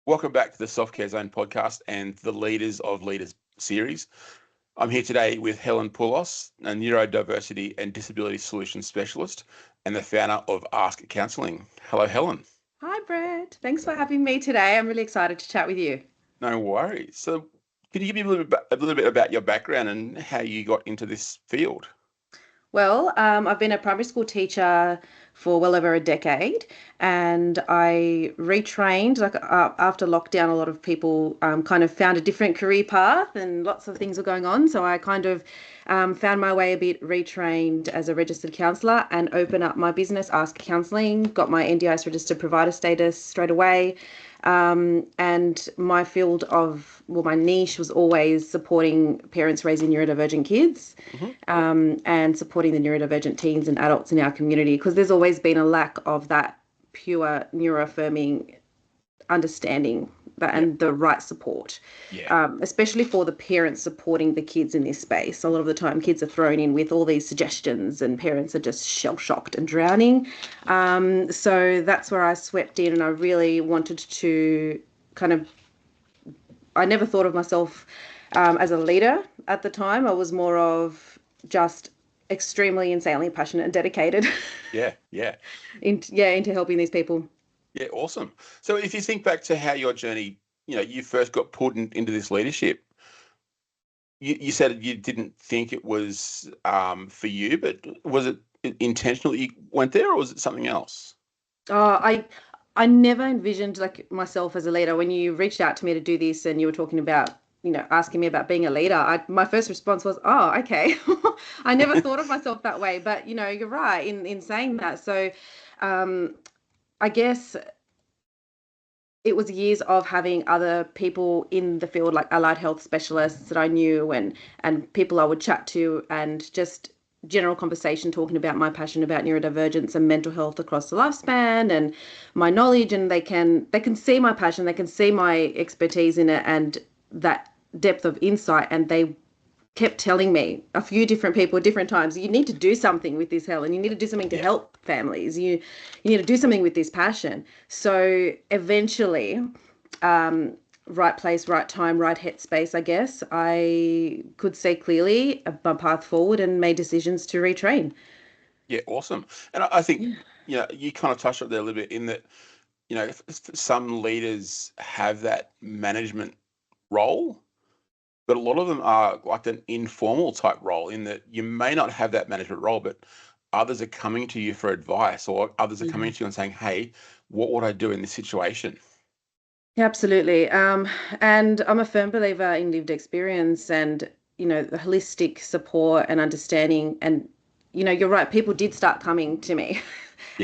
Welcome back to the Self Care Zone podcast and the Leaders of Leaders series. I'm here today with Helen Poulos, a neurodiversity and disability solutions specialist and the founder of Ask Counselling. Hello, Helen. Hi, Brett. Thanks for having me today. I'm really excited to chat with you. No worries. So, could you give me a little bit about your background and how you got into this field? Well, I've been a primary school teacher for well over a decade, and I retrained. After lockdown, a lot of people kind of found a different career path, and lots of things were going on. So I kind of found my way a bit, retrained as a registered counsellor, and opened up my business, Ask Counselling. Got my NDIS registered provider status straight away. And my my niche was always supporting parents raising neurodivergent kids, and supporting the neurodivergent teens and adults in our community, because there's always been a lack of that pure neuroaffirming understanding and the right support, especially for the parents supporting the kids in this space. A lot of the time kids are thrown in with all these suggestions and parents are just shell-shocked and drowning. So that's where I swept in, and I really wanted to I never thought of myself as a leader at the time. I was more of just extremely insanely passionate and dedicated Yeah. into helping these people. Yeah, awesome. So if you think back to how your journey, you first got pulled into this leadership, you said you didn't think it was for you, but was it intentional that you went there, or was it something else? I never envisioned myself as a leader. When you reached out to me to do this and you were talking about, asking me about being a leader, my first response was, oh, okay. I never thought of myself that way, but you're right in saying that. So I guess it was years of having other people in the field, like allied health specialists that I knew, and people I would chat to, and just general conversation talking about my passion about neurodivergence and mental health across the lifespan and my knowledge. And they can see my passion, they can see my expertise in it and that depth of insight, and they kept telling me, a few different people at different times, you need to do something with this, Helen. You need to do something to help families. You need to do something with this passion. So eventually, right place, right time, right headspace, I guess, I could see clearly my path forward and made decisions to retrain. Yeah, awesome. And I think, you kind of touched on there a little bit in that, some leaders have that management role, but a lot of them are like an informal type role, in that you may not have that management role, but others are coming to you for advice, or others are coming to you and saying, hey, what would I do in this situation? Yeah, absolutely. And I'm a firm believer in lived experience and, the holistic support and understanding. And, you're right, people did start coming to me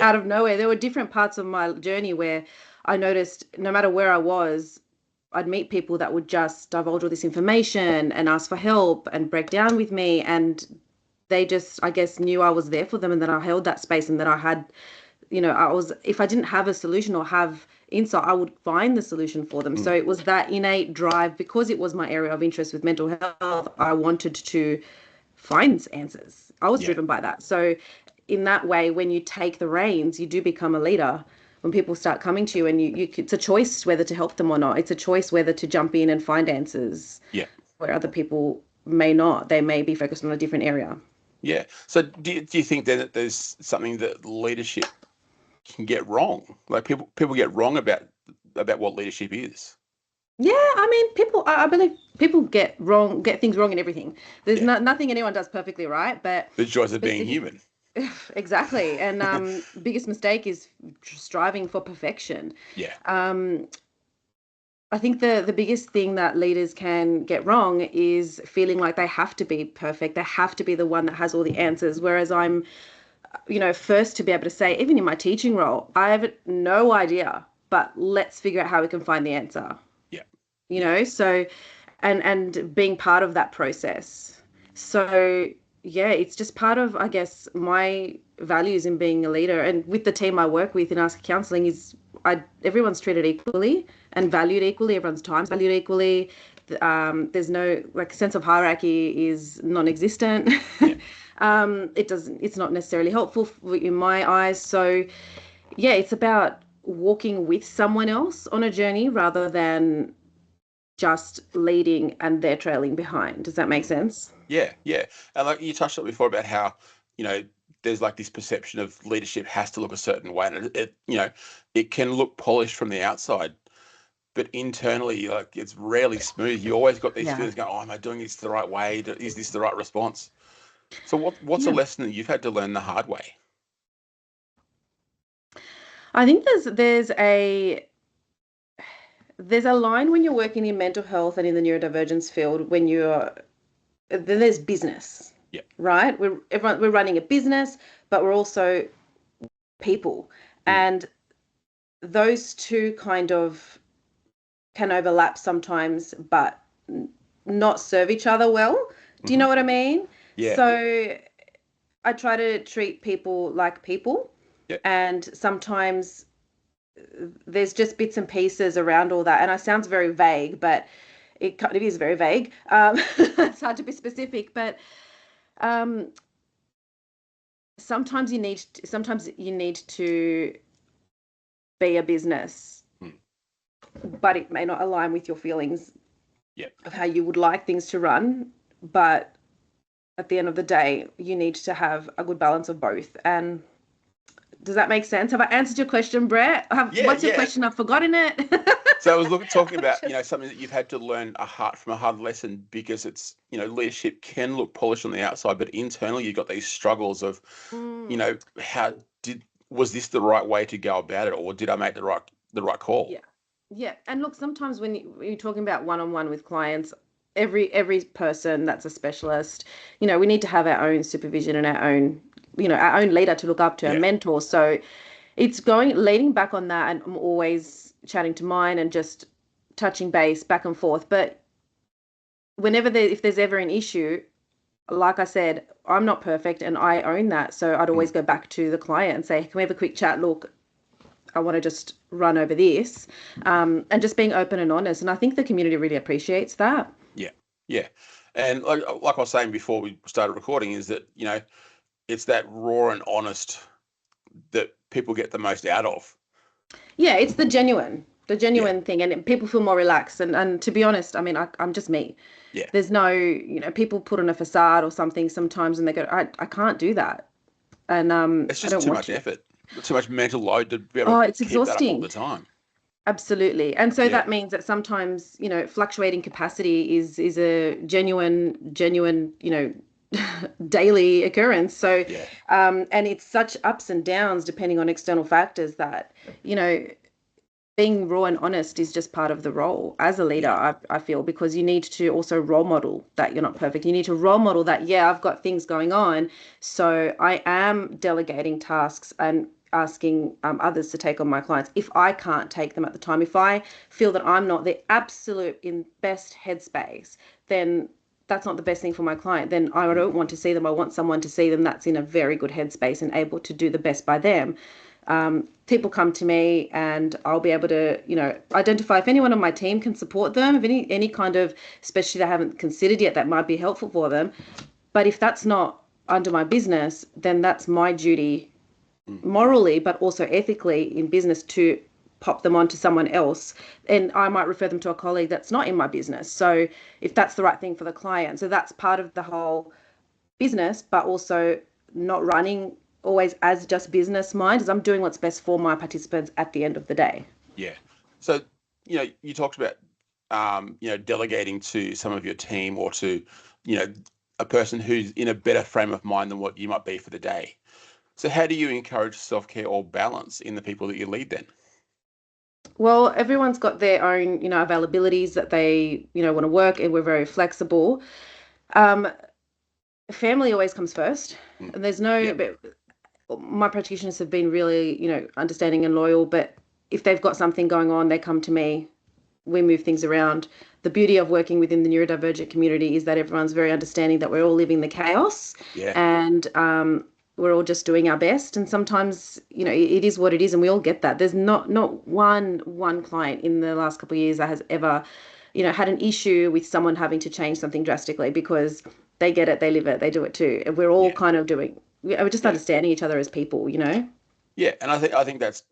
out of nowhere. There were different parts of my journey where I noticed no matter where I was, I'd meet people that would just divulge all this information and ask for help and break down with me. And they just, I guess, knew I was there for them, and that I held that space, and that I had, if I didn't have a solution or have insight, I would find the solution for them. So it was that innate drive, because it was my area of interest with mental health. I wanted to find answers. I was driven by that. So in that way, when you take the reins, you do become a leader. When people start coming to you, and it's a choice whether to help them or not. It's a choice whether to jump in and find answers where other people may not. They may be focused on a different area. Yeah. So do you think then that there's something that leadership can get wrong? Like people get wrong about what leadership is. Yeah, I mean, I believe people get things wrong in everything. There's nothing anyone does perfectly right, but the joys of being human. Exactly. And biggest mistake is striving for perfection. Yeah. I think the biggest thing that leaders can get wrong is feeling like they have to be perfect. They have to be the one that has all the answers. Whereas I'm, first to be able to say, even in my teaching role, I have no idea, but let's figure out how we can find the answer. Yeah. So, and being part of that process. So, yeah, it's just part of, I guess, my values in being a leader. And with the team I work with in Ask Counselling is everyone's treated equally and valued equally. Everyone's time's valued equally. There's no sense of hierarchy is non-existent. It's not necessarily helpful in my eyes. So yeah, it's about walking with someone else on a journey rather than just leading and they're trailing behind. Does that make sense? Yeah, yeah. And like you touched on before about how, you know, there's like this perception of leadership has to look a certain way. And it can look polished from the outside, but internally, like it's rarely smooth. You always got these Yeah. feelings going, oh, am I doing this the right way? Is this the right response? So what's a Yeah. lesson that you've had to learn the hard way? I think there's a line when you're working in mental health and in the neurodivergence field when then there's business, Yeah. right? We're running a business, but we're also people. Mm. And those two kind of can overlap sometimes, but not serve each other well. Do you Hmm. know what I mean? Yeah. So I try to treat people like people, Yeah. and sometimes there's just bits and pieces around all that. And it sounds very vague, but it kind of is very vague. It's hard to be specific, but um, sometimes you need to be a business, Mm. but it may not align with your feelings Yeah. of how you would like things to run. But at the end of the day, you need to have a good balance of both. And does that make sense? Have I answered your question, Brett? Yeah, What's your yeah. question? I've forgotten it. So I was talking about, Just, something that you've had to learn from a hard lesson because it's, leadership can look polished on the outside, but internally you've got these struggles of, mm, how was this the right way to go about it, or did I make the right call? yeah, yeah. And look, sometimes when you're talking about one-on-one with clients, every person that's a specialist, we need to have our own supervision and our own leader to look up to, a Yeah. mentor. So it's leading back on that, and I'm always chatting to mine and just touching base back and forth. But if there's ever an issue, like I said, I'm not perfect and I own that. So I'd Mm. always go back to the client and say, can we have a quick chat? Look, I want to just run over this, and just being open and honest. And I think the community really appreciates that. Yeah. Yeah. And like I was saying before we started recording, is that, it's that raw and honest that people get the most out of. Yeah, it's the Yeah. genuine thing, and people feel more relaxed. And to be honest, I mean, I'm just me. Yeah. There's no, people put on a facade or something sometimes, and they go, I can't do that, and It's I just don't too want much to. effort, too much mental load to be able Oh, to it's keep that up all the exhausting. time. Absolutely. And so Yeah. that means that sometimes, fluctuating capacity is a genuine, daily occurrence. So, Yeah. and it's such ups and downs depending on external factors that, you know, being raw and honest is just part of the role as a leader, Yeah. I feel, because you need to also role model that you're not perfect. You need to role model that, yeah, I've got things going on. So I am delegating tasks and asking others to take on my clients if I can't take them at the time. If I feel that I'm not the absolute in best headspace, then that's not the best thing for my client. Then I Mm. don't want to see them. I want someone to see them that's in a very good headspace and able to do the best by them. People come to me and I'll be able to, identify if anyone on my team can support them, if any kind of specialty they haven't considered yet that might be helpful for them. But if that's not under my business, then that's my duty Mm. morally, but also ethically in business to pop them on to someone else. And I might refer them to a colleague that's not in my business. So if that's the right thing for the client. So that's part of the whole business, but also not running always as just business mind, as I'm doing what's best for my participants at the end of the day. Yeah. So, you talked about, delegating to some of your team or to, you know, a person who's in a better frame of mind than what you might be for the day. So how do you encourage self-care or balance in the people that you lead then? Well, everyone's got their own, availabilities that they, want to work, and we're very flexible. Um, Family always comes first, Mm. and there's no, Yeah. but my practitioners have been really, understanding and loyal, but if they've got something going on, they come to me. We move things around. The beauty of working within the neurodivergent community is that everyone's very understanding that we're all living the chaos, Yeah. and we're all just doing our best. And sometimes, it is what it is, and we all get that. There's not one client in the last couple of years that has ever, had an issue with someone having to change something drastically, because they get it, they live it, they do it too. And we're all Yeah. kind of we're just Yeah. understanding each other as people. Yeah. And I think that's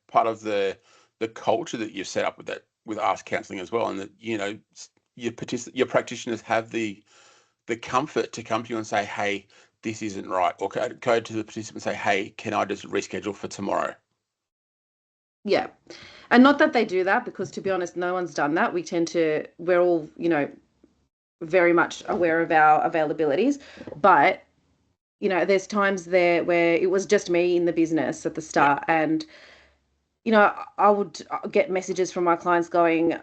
part of the culture that you've set up with Ask Counselling as well, and that your practitioners have the comfort to come to you and say, hey, this isn't right, or go to the participant and say, hey, can I just reschedule for tomorrow? Yeah. And not that they do that, because to be honest, no one's done that. We're all, very much aware of our availabilities. But, there's times there where it was just me in the business at the start. And, I would get messages from my clients going,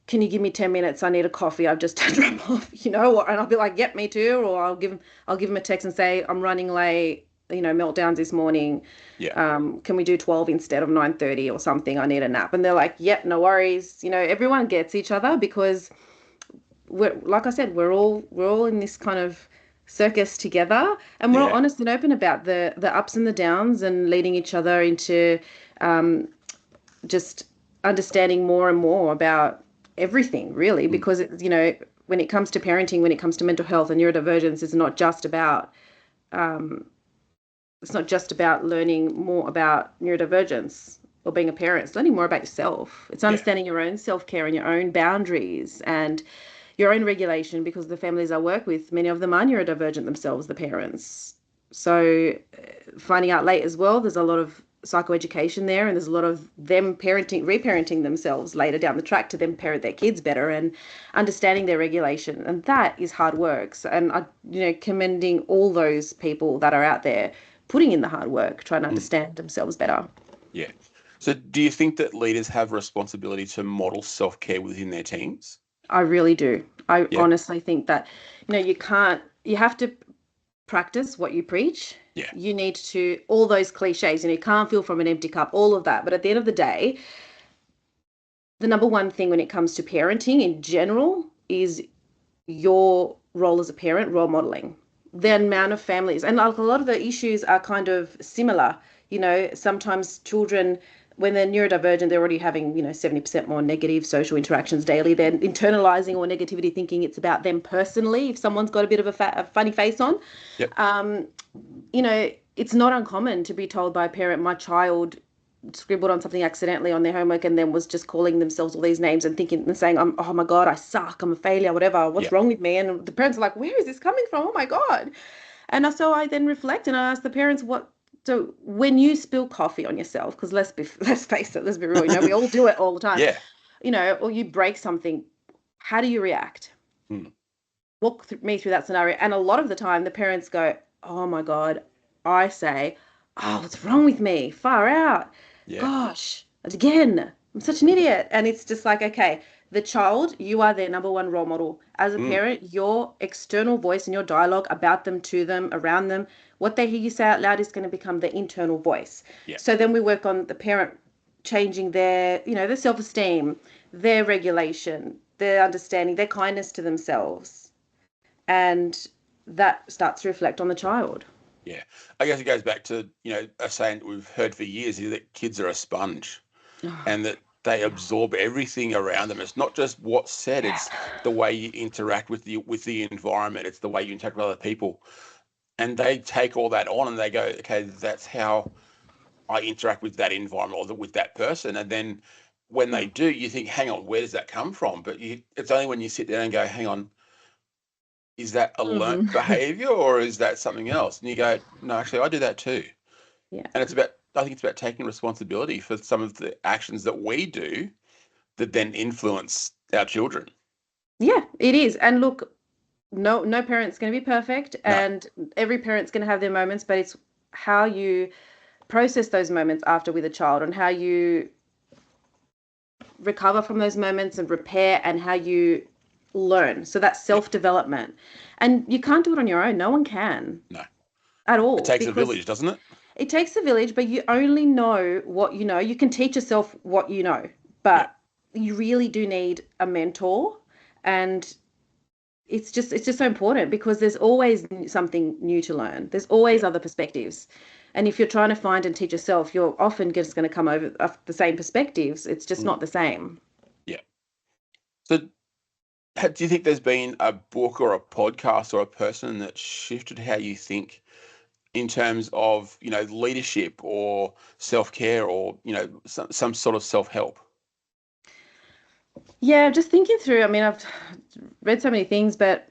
can you give me 10 minutes? I need a coffee. I've just drop off, and I'll be like, yep, me too. Or I'll give them a text and say, I'm running late, meltdowns this morning. Yeah. Can we do 12 instead of 9:30 or something? I need a nap. And they're like, yep, no worries. Everyone gets each other, because like I said, we're all in this kind of circus together, and we're all Yeah. honest and open about the ups and the downs, and leading each other into just understanding more and more about everything, really, because when it comes to parenting, when it comes to mental health and neurodivergence, it's not just about learning more about neurodivergence or being a parent. It's learning more about yourself. It's understanding your own self-care and your own boundaries and your own regulation, because the families I work with, many of them are neurodivergent themselves, the parents. So finding out late as well, there's a lot of psychoeducation there, and there's a lot of them reparenting themselves later down the track to then parent their kids better, and understanding their regulation. And that is hard work. So, and commending all those people that are out there putting in the hard work, trying to understand themselves better. Yeah. So do you think that leaders have responsibility to model self-care within their teams? I really do. I honestly think that, you have to practice what you preach. Yeah. You need to, all those cliches, you can't feel from an empty cup, all of that. But at the end of the day, the number one thing when it comes to parenting in general is your role as a parent, role modeling. The amount of families, and like a lot of the issues are kind of similar. Sometimes children, when they're neurodivergent, they're already having 70% more negative social interactions daily. They're internalizing all negativity, thinking it's about them personally. If someone's got a bit of a funny face on, Yep. It's not uncommon to be told by a parent, my child scribbled on something accidentally on their homework and then was just calling themselves all these names and thinking and saying, oh my God, I suck, I'm a failure, whatever, what's wrong with me? And the parents are like, where is this coming from? Oh my God. And so I then reflect and I ask the parents, so when you spill coffee on yourself, because let's face it, let's be real, we all do it all the time. Yeah. Or you break something, how do you react? Walk me through that scenario. And a lot of the time the parents go, oh my God. I say, oh, what's wrong with me? Far out. Yeah. Gosh, again, I'm such an idiot. And it's just like, okay, the child, you are their number one role model. As a parent, your external voice and your dialogue about them, to them, around them, what they hear you say out loud is going to become the internal voice. Yeah. So then we work on the parent changing their, their self-esteem, their regulation, their understanding, their kindness to themselves. And that starts to reflect on the child. Yeah. I guess it goes back to, a saying that we've heard for years, is that kids are a sponge and that they absorb everything around them. It's not just what's said, it's the way you interact with the environment. It's the way you interact with other people. And they take all that on and they go, okay, that's how I interact with that environment or with that person. And then when they do, you think, hang on, where does that come from? But it's only when you sit down and go, hang on, is that a learnt behavior or is that something else? And you go, no, actually, I do that too. Yeah. And I think it's about taking responsibility for some of the actions that we do that then influence our children. Yeah, it is. And look, no parent's going to be perfect, and every parent's going to have their moments, but it's how you process those moments after with a child, and how you recover from those moments and repair, and how you learn. So that's self-development. And you can't do it on your own. No one can. No. At all. It takes a because village, doesn't it? It takes a village, but you only know what you know. You can teach yourself what you know, but you really do need a mentor. And it's just so important, because there's always something new to learn. There's always other perspectives. And if you're trying to find and teach yourself, you're often just going to come over the same perspectives. It's just not the same. Yeah. So do you think there's been a book or a podcast or a person that shifted how you think in terms of, leadership or self-care or, some sort of self-help? Yeah, just thinking through. I mean, I've read so many things, but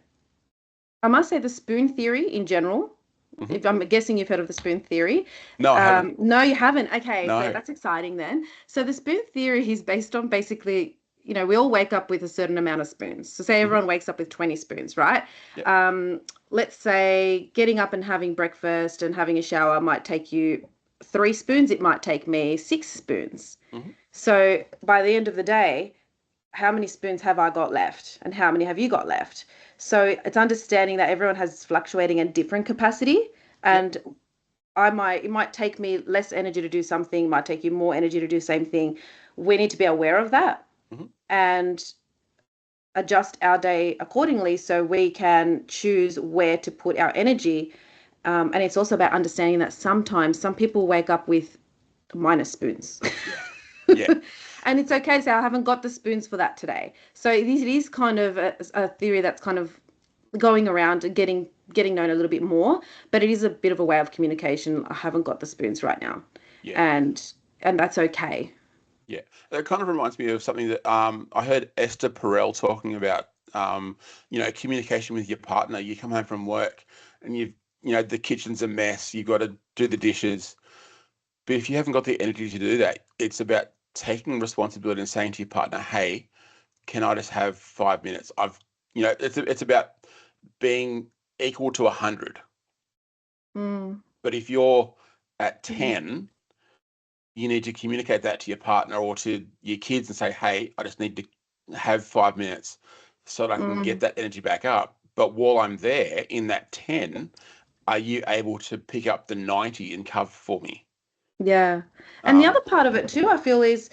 I must say the spoon theory in general. Hmm. If I'm guessing you've heard of the spoon theory. No, I haven't. No, you haven't. Okay, so No. that's exciting then. So the spoon theory is based on basically, we all wake up with a certain amount of spoons. So say Hmm. everyone wakes up with 20 spoons, right? Yep. Let's say getting up and having breakfast and having a shower might take you 3 spoons. It might take me 6 spoons. Hmm. So by the end of the day, how many spoons have I got left and how many have you got left? So it's understanding that everyone has fluctuating and different capacity, Yep. and it might take me less energy to do something, might take you more energy to do the same thing. We need to be aware of that Hmm. and adjust our day accordingly so we can choose where to put our energy. And it's also about understanding that sometimes some people wake up with minus spoons. Yeah. Yeah. And it's okay to say, I haven't got the spoons for that today. So it is kind of a theory that's kind of going around and getting known a little bit more, but it is a bit of a way of communication. I haven't got the spoons right now. Yeah. And that's okay. Yeah. That kind of reminds me of something that I heard Esther Perel talking about. Communication with your partner. You come home from work and the kitchen's a mess. You've got to do the dishes. But if you haven't got the energy to do that, it's about taking responsibility and saying to your partner, "Hey, can I just have 5 minutes?" It's about being equal to 100. Mm, But if you're at mhm, 10, you need to communicate that to your partner or to your kids and say, "Hey, I just need to have 5 minutes so that I can get mm. that energy back up. But while I'm there in that 10, are you able to pick up the 90 and cover for me?" Yeah. And the Um, other part of it too, I feel, is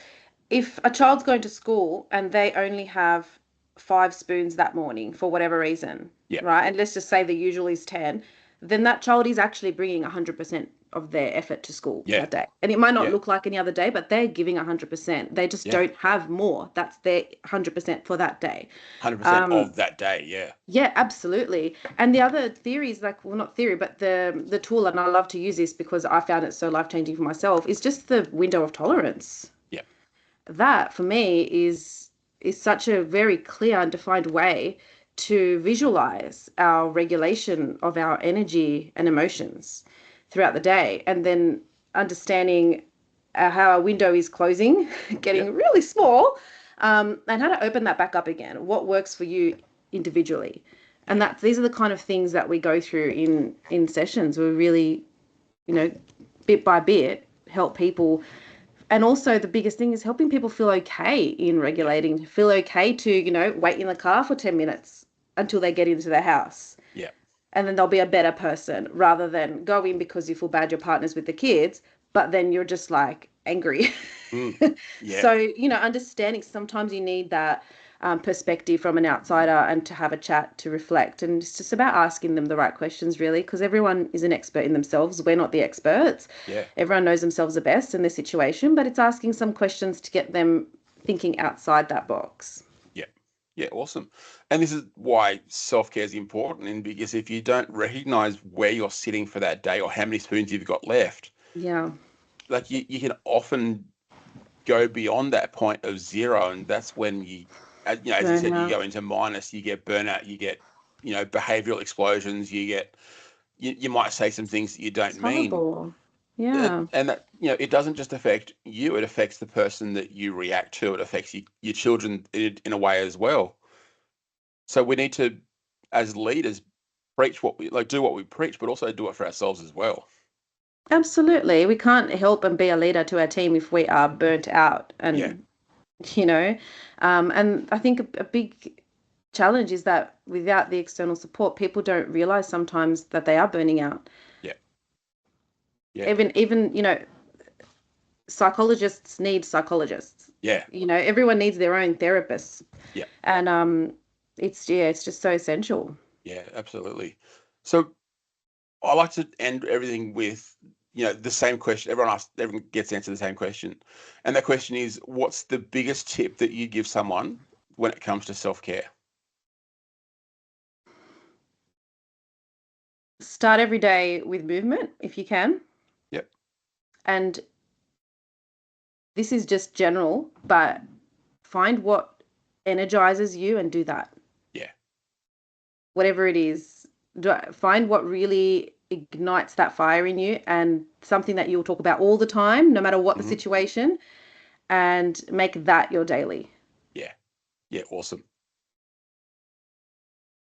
if a child's going to school and they only have 5 spoons that morning for whatever reason, yeah, right? And let's just say the usual is 10, then that child is actually bringing 100% of their effort to school yeah, that day. And it might not yeah, look like any other day, but they're giving 100%. They just yeah, don't have more. That's their 100% for that day. 100% Um, of that day. Yeah, yeah, absolutely. And the other theory is like, well, not theory, but the tool, and I love to use this because I found it so life-changing for myself, is just the window of tolerance. yeah, That for me is such a very clear and defined way to visualize our regulation of our energy and emotions throughout the day, and then understanding how our window is closing, yeah, getting really small, and how to open that back up again. What works for you individually, and yeah, that these are the kind of things that we go through in sessions. We really, you know, bit by bit help people. And also the biggest thing is helping people feel okay in yeah, regulating, feel okay to, wait in the car for 10 minutes until they get into their house. yeah, And then they'll be a better person rather than go in because you feel bad your partner's with the kids, but then you're just like angry. mm, yeah, So, understanding sometimes you need that perspective from an outsider and to have a chat to reflect. And it's just about asking them the right questions, really, because everyone is an expert in themselves. We're not the experts. yeah, Everyone knows themselves the best in their situation, but it's asking some questions to get them thinking outside that box. yeah, yeah. Awesome. And this is why self-care is important, and because if you don't recognize where you're sitting for that day or how many spoons you've got left, Yeah. like you can often go beyond that point of zero, and that's when as you said, you Burnout. go into minus, you get burnout, you get behavioral explosions, you might say some things that you It's don't mean. horrible. Yeah. And that it doesn't just affect you, it affects the person that you react to, it affects your children in a way as well. So we need to, as leaders, preach what we like, do what we preach, but also do it for ourselves as well. Absolutely. We can't help and be a leader to our team if we are burnt out Yeah, and you know and I think a big challenge is that without the external support, people don't realize sometimes that they are burning out. yeah, yeah, Even psychologists need psychologists. yeah, Everyone needs their own therapists. yeah, And it's just so essential. yeah, absolutely. So I like to end everything with, the same question. Everyone gets to answer the same question. And that question is, what's the biggest tip that you give someone when it comes to self-care? Start every day with movement if you can. Yep. And this is just general, but find what energizes you and do that. Yeah. Whatever it is, find what really ignites that fire in you and something that you'll talk about all the time, no matter what the situation, and make that your daily. Yeah. Yeah. Awesome.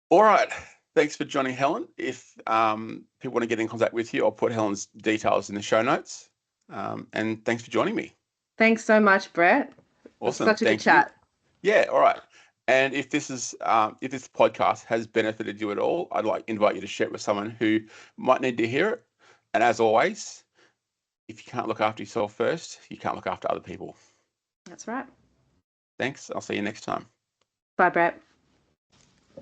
All right. Thanks for joining, Helen. If people want to get in contact with you, I'll put Helen's details in the show notes. And thanks for joining me. Thanks so much, Brett. It was Awesome. such a good Thank you. chat. Yeah. All right. And if this podcast has benefited you at all, I'd like to invite you to share it with someone who might need to hear it. And as always, if you can't look after yourself first, you can't look after other people. That's right. Thanks. I'll see you next time. Bye, Brett.